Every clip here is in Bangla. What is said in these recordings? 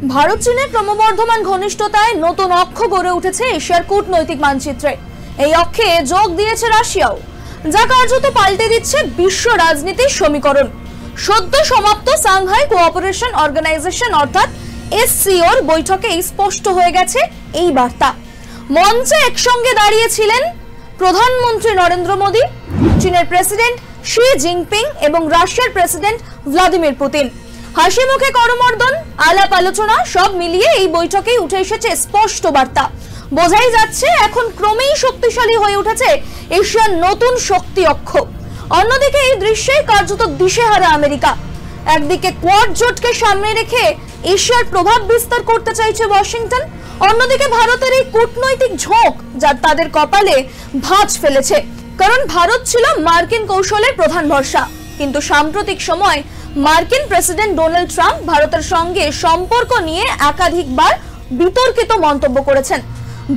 ভারত চীনের ক্রমবর্ধমান ঘনিষ্ঠতায় নতুন অক্ষ গড়ে উঠেছে এশিয়ার কূটনৈতিক মানচিত্রে। এই অক্ষে যোগ দিয়েছে রাশিয়াও, যা কার্যত পাল্টে দিচ্ছে বিশ্ব রাজনীতির সমীকরণ। সদ্য সমাপ্ত সাংহাই কোঅপারেশন অর্গানাইজেশন অর্থাৎ এসসিওর বৈঠকে স্পষ্ট হয়ে গেছে এই বার্তা। মঞ্চে একসঙ্গে দাঁড়িয়েছিলেন প্রধানমন্ত্রী নরেন্দ্র মোদী, চীনের প্রেসিডেন্ট শি জিনপিং এবং রাশিয়ার প্রেসিডেন্ট ভ্লাদিমির পুতিন। হাসি মুখে করমর্দন, আলাপ আলোচনা সব মিলিয়ে এই বৈঠকেই উঠে এসেছে স্পষ্ট বার্তা। বোঝাই যাচ্ছে এখন ক্রমেই শক্তিশালী হয়ে উঠেছে এশিয়ার নতুন শক্তি অক্ষ। অন্যদিকে এই দৃশ্যে কার্যত দিশেহারা আমেরিকা। একদিকে কোয়াড জোটকে সামনে রেখে এশিয়ার প্রভাব বিস্তার করতে চাইছে ওয়াশিংটন, অন্যদিকে ভারতের এই কূটনৈতিক ঝোঁক যা তাদের কপালে ভাঁজ ফেলেছে। কারণ ভারত ছিল মার্কিন কৌশলের প্রধান ভরসা, কিন্তু সাম্প্রতিক সময় মার্কিন প্রেসিডেন্ট ডোনাল্ড ট্রাম্প ভারতের সঙ্গে সম্পর্ক নিয়ে একাধিকবার বিতর্কিত মন্তব্য করেছেন।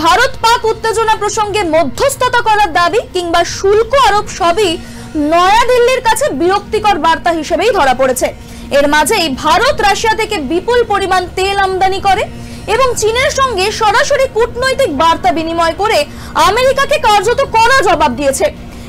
ভারত পাক উত্তেজনা প্রসঙ্গে মধ্যস্থতা করার দাবি কিংবা শুল্ক আরোপ সবই নয়াদিল্লির কাছে বিরক্তিকর বার্তা হিসেবেই ধরা পড়েছে। এর মাঝেই ভারত রাশিয়া থেকে বিপুল পরিমাণ তেল আমদানি করে এবং চীনের সঙ্গে সরাসরি কূটনৈতিক বার্তা বিনিময় করে আমেরিকাকে কার্যত কড়া জবাব দিয়েছে।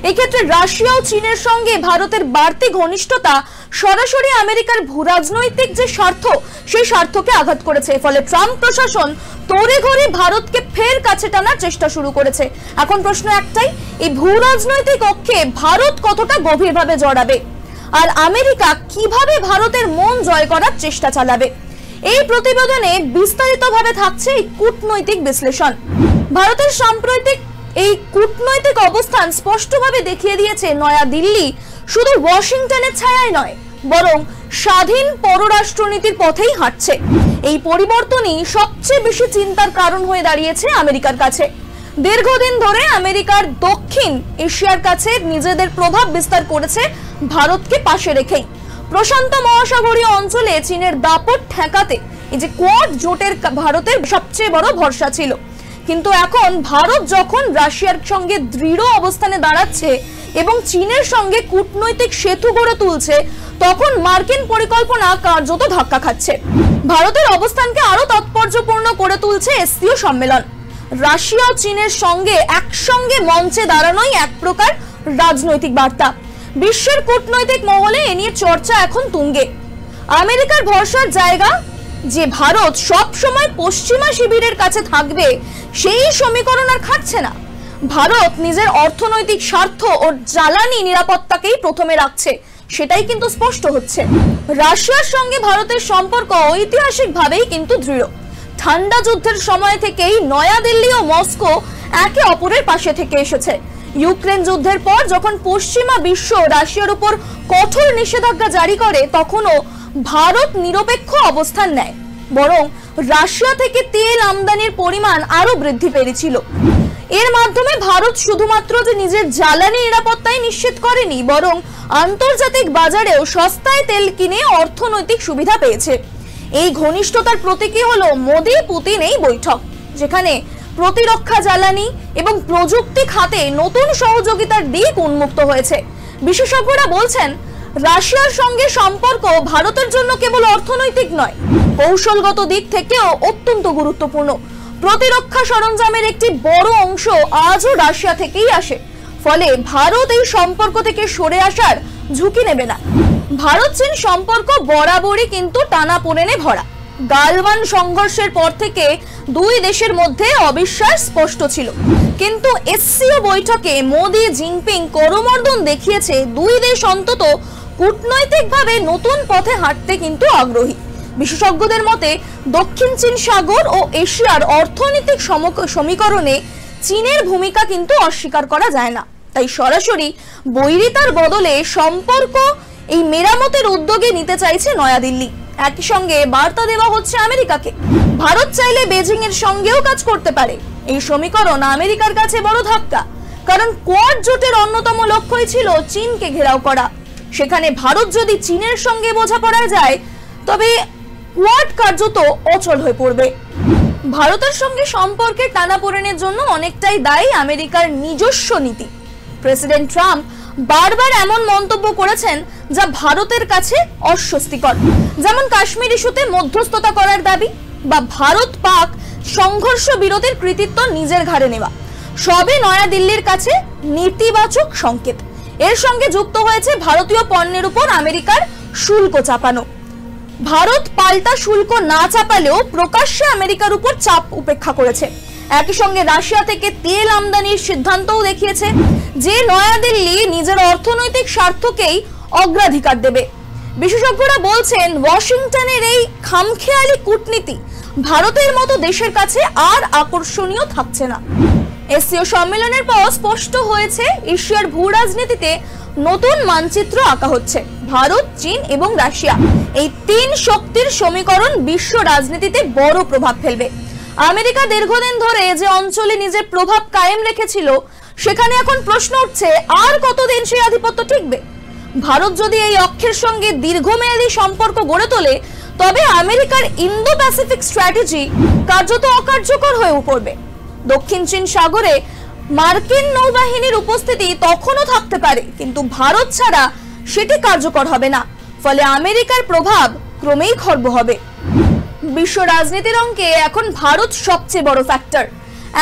এক্ষেত্রে রাশিয়া ও চীনের সঙ্গে ভারতের বাড়তি ঘনিষ্ঠতা সরাসরি আমেরিকার ভূরাজনৈতিক যে স্বার্থ, সেই স্বার্থকে আঘাত করেছে। ফলে ট্রাম্প প্রশাসন তড়িঘড়ি ভারতকে ফের কাছে টানার চেষ্টা শুরু করেছে। এখন প্রশ্ন একটাই, এই ভূরাজনৈতিক অক্ষে ভারত কতটা গভীরভাবে জড়াবে আর আমেরিকা কিভাবে ভারতের মন জয় করার চেষ্টা চালাবে? এই প্রতিবেদনে বিস্তারিতভাবে থাকছে এই কূটনৈতিক বিশ্লেষণ। ভারতের সাম্প্রতিক এই কূটনৈতিক অবস্থান স্পষ্টভাবে দেখিয়ে দিয়েছে নয়াদিল্লি শুধু ওয়াশিংটনের ছায়ায় নয়, বরং স্বাধীন পররাষ্ট্রনীতির পথেই হাঁটছে। এই পরিবর্তনই সবচেয়ে বেশি চিন্তার কারণ হয়ে দাঁড়িয়েছে আমেরিকার কাছে। দীর্ঘদিন ধরে আমেরিকার দক্ষিণ এশিয়ার কাছে নিজেদের প্রভাব বিস্তার করেছে ভারতকে পাশে রেখেই। প্রশান্ত মহাসাগরীয় অঞ্চলে চীনের দাপট ঠেকাতে এই যে কোয়াড জোটের ভারতের সবচেয়ে বড় ভরসা ছিল। কিন্তু এখন ভারত যখন রাশিয়ার সঙ্গে দৃঢ় অবস্থানে দাঁড়াচ্ছে এবং চীনের সঙ্গে কূটনৈতিক সেতু গড়ে তুলছে, তখন মার্কিন পরিকল্পনা কার্যত ধাক্কা খাচ্ছে। ভারতের অবস্থানকে আরো তাৎপর্যপূর্ণ করে তুলছে এসসিও সম্মেলন। রাশিয়া ও চীনের সঙ্গে একসঙ্গে মঞ্চে দাঁড়ানোই এক প্রকার রাজনৈতিক বার্তা। বিশ্বের কূটনৈতিক মহলে এ নিয়ে চর্চা এখন তুঙ্গে। আমেরিকার ভরসার জায়গা যে ভারত সব সময় পশ্চিমা শিবিরের কাছে থাকবে, সেই সমীকরণ আর খাটছে না। ভারত নিজের অর্থনৈতিক স্বার্থ ও জ্বালানি নিরাপত্তাকেই প্রথমে রাখছে, সেটাই কিন্তু স্পষ্ট হচ্ছে। রাশিয়ার সঙ্গে ভারতের সম্পর্ক ঐতিহাসিকভাবেই কিন্তু দৃঢ়। ঠান্ডা যুদ্ধের সময় থেকেই নয়াদিল্লি ও মস্কো একে অপরের পাশে থেকে এসেছে। ইউক্রেন যুদ্ধের পর যখন পশ্চিমা বিশ্ব রাশিয়ার উপর কঠোর নিষেধাজ্ঞা জারি করে, তখনও ভারত নিরপেক্ষ অবস্থান নেয়, বরং রাশিয়া থেকে তেল আমদানির পরিমাণ আরো বৃদ্ধি পেয়েছিল। এর মাধ্যমে ভারত শুধুমাত্র যে নিজের জ্বালানি নিরাপত্তাই নিশ্চিত করেনি, বরং আন্তর্জাতিক বাজারেও সস্তায় তেল কিনে অর্থনৈতিক সুবিধা পেয়েছে। এই ঘনিষ্ঠতার প্রতীকী হলো মোদি পুতিন এই বৈঠক, যেখানে প্রতিরক্ষা, জ্বালানি এবং প্রযুক্তি খাতে নতুন সহযোগিতার দিক উন্মুক্ত হয়েছে। বিশেষজ্ঞরা বলছেন, রাশিয়ার সঙ্গে সম্পর্ক ভারতের জন্য কেবল অর্থনৈতিক নয়, কৌশলগত দিক থেকেও অত্যন্ত গুরুত্বপূর্ণ। প্রতিরক্ষা সরঞ্জামের একটি বড় অংশ আজও রাশিয়া থেকেই আসে। ফলে ভারত এই সম্পর্ক থেকে সরে আসার ঝুঁকি নেবে না। ভারত চীন সম্পর্ক বরাবরই কিন্তু টানাপোড়েনে ভরা। গালওয়ান সংঘর্ষের পর থেকে দুই দেশের মধ্যে অবিশ্বাস স্পষ্ট ছিল, কিন্তু এসসিও বৈঠকে মোদি জিনপিং করমর্দন দেখিয়েছে দুই দেশ অন্তত কূটনৈতিকভাবে নতুন পথে হাঁটতে কিন্তু আগ্রহী। বিশেষজ্ঞদের মতে দক্ষিণ চীন সাগর ও এশিয়ার অর্থনৈতিক সমীকরণে চীনের ভূমিকা কিন্তু অস্বীকার করা যায় না। তাই সরাসরি বৈরিতার বদলে সম্পর্ক এই মেরামতের উদ্যোগে নিতে চাইছে নয়াদিল্লি। একই সঙ্গে বার্তা দেওয়া হচ্ছে আমেরিকাকে, ভারত চাইলে বেজিং এর সঙ্গেও কাজ করতে পারে। এই সমীকরণ আমেরিকার কাছে বড় ধাক্কা, কারণ কোয়াড জোটের অন্যতম লক্ষ্যই ছিল চীনকে ঘেরাও করা। সেখানে ভারত যদি চীনের সঙ্গে বোঝাপড়ায় যায়, তবে কোয়াড কার্যত অচল হয়ে পড়বে। ভারতের সঙ্গে সম্পর্কের টানাপোড়েনের জন্য অনেকটাই দায়ী আমেরিকার নিজস্ব নীতি। প্রেসিডেন্ট ট্রাম্প বারবার এমন মন্তব্য করেছেন যা ভারতের কাছে অস্বস্তিকর, যেমন কাশ্মীর ইস্যুতে মধ্যস্থতা করার দাবি বা ভারত পাক সংঘর্ষ বিরতির কৃতিত্ব নিজের ঘাড়ে নেওয়া, সবই নয়াদিল্লির কাছে নেতিবাচক সংকেত। এর সঙ্গে যুক্ত হয়েছে ভারতীয় পণ্যের উপর আমেরিকার শুল্ক চাপানো। ভারত পাল্টা শুল্ক না চাপালেও প্রকাশ্যে আমেরিকার উপর চাপ উপেক্ষা করেছে। একই সঙ্গে রাশিয়া থেকে তেল আমদানির সিদ্ধান্তও দেখিয়েছে যে নয়াদিল্লি নিজের অর্থনৈতিক স্বার্থকেই অগ্রাধিকার দেবে। বিশেষজ্ঞরা বলছেন ওয়াশিংটনের এই খামখেয়ালি কূটনীতি ভারতের মতো দেশের কাছে আর আকর্ষণীয় থাকছে না। এসসিও সম্মেলনের পর স্পষ্ট হয়েছে এশিয়ার ভূ রাজনীতিতে নতুন মানচিত্র আঁকা হচ্ছে। ভারত, চীন এবং রাশিয়া এই তিন শক্তির সমীকরণ বিশ্ব রাজনীতিতে বড় প্রভাব ফেলবে। আমেরিকা দীর্ঘদিন ধরে যে অঞ্চলে নিজের প্রভাব কায়েম রেখেছিল সেখানে এখন প্রশ্ন উঠছে আর কতদিন সেই আধিপত্য টিকবে। ভারত যদি এই অক্ষের সঙ্গে দীর্ঘমেয়াদী সম্পর্ক গড়ে তোলে তবে আমেরিকার ইন্দো প্যাসিফিক স্ট্র্যাটেজি কার্যত অকার্যকর হয়ে পড়বে। দক্ষিণ চীন সাগরে মার্কিন নৌবাহিনীর উপস্থিতি তখনও থাকতে পারে, কিন্তু ভারত ছাড়া সেটি কার্যকর হবে না। ফলে আমেরিকার প্রভাব ক্রমেই খর্ব হবে। বিশ্ব রাজনীতির অঙ্কে এখন ভারত সবচেয়ে বড় ফ্যাক্টর।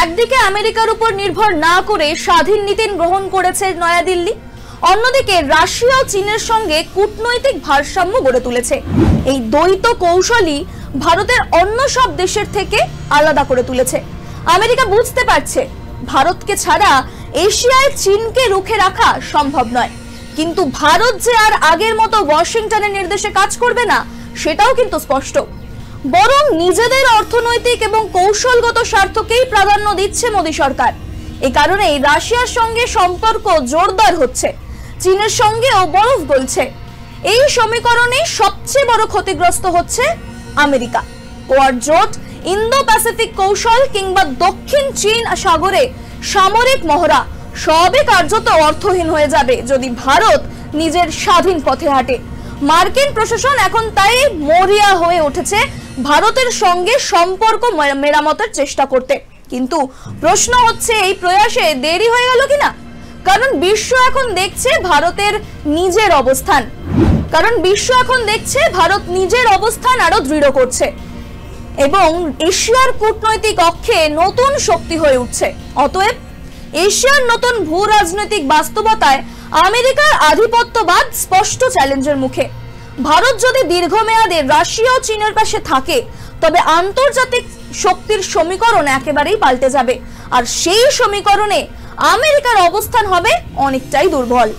একদিকে আমেরিকার উপর নির্ভর না করে স্বাধীন নীতি গ্রহণ করেছে নয়াদিল্লি, অন্যদিকে রাশিয়া ও চীনের সঙ্গে কূটনৈতিক ভারসাম্য গড়ে তুলেছে। এই দ্বৈত কৌশলই ভারতের অন্য সব দেশের থেকে আলাদা করে তুলেছে। আমেরিকা বুঝতে পারছে ভারতকে ছাড়া এশিয়ায় চীনকে রুখে রাখা সম্ভব নয়, কিন্তু ভারত যে আর আগের মতো ওয়াশিংটনের নির্দেশে কাজ করবে না সেটাও কিন্তু স্পষ্ট। বরং নিজেদের অর্থনৈতিক এবং কৌশলগত স্বার্থকেই প্রাধান্য দিচ্ছে মোদী সরকার। এই কারণেই রাশিয়ার সঙ্গে সম্পর্ক জোরদার হচ্ছে, চীনের সঙ্গেও বরফ গলছে। এই সমীকরণে সবচেয়ে বড় ক্ষতিগ্রস্ত হচ্ছে আমেরিকা। কোয়াড জোট, ইন্দো প্যাসিফিক কৌশল কিংবা দক্ষিণ চীন সাগরে সামরিক মহড়া সবই কার্যত অর্থহীন হয়ে যাবে যদি ভারত নিজের স্বাধীন পথে হাঁটে। মার্কিন প্রশাসন এখন তাই মরিয়া হয়ে উঠেছে ভারতের সঙ্গে সম্পর্ক মেরামতের চেষ্টা করতে। কিন্তু প্রশ্ন হচ্ছে এই প্রয়াসে দেরি হয়ে গেল কিনা, কারণ বিশ্ব এখন দেখছে ভারত নিজের অবস্থান আরো দৃঢ় করছে এবং এশিয়ার কূটনৈতিক অক্ষে নতুন শক্তি হয়ে উঠছে। অতএব এশিয়ার নতুন ভূ রাজনৈতিক বাস্তবতায় আমেরিকার আধিপত্যবাদ স্পষ্ট চ্যালেঞ্জের মুখে। ভারত যদি দীর্ঘমেয়াদে রাশিয়া ও চীনের পাশে থাকে তবে আন্তর্জাতিক শক্তির সমীকরণ একেবারেই পাল্টে যাবে, আর সেই সমীকরণে আমেরিকার অবস্থান হবে অনেকটাই দুর্বল।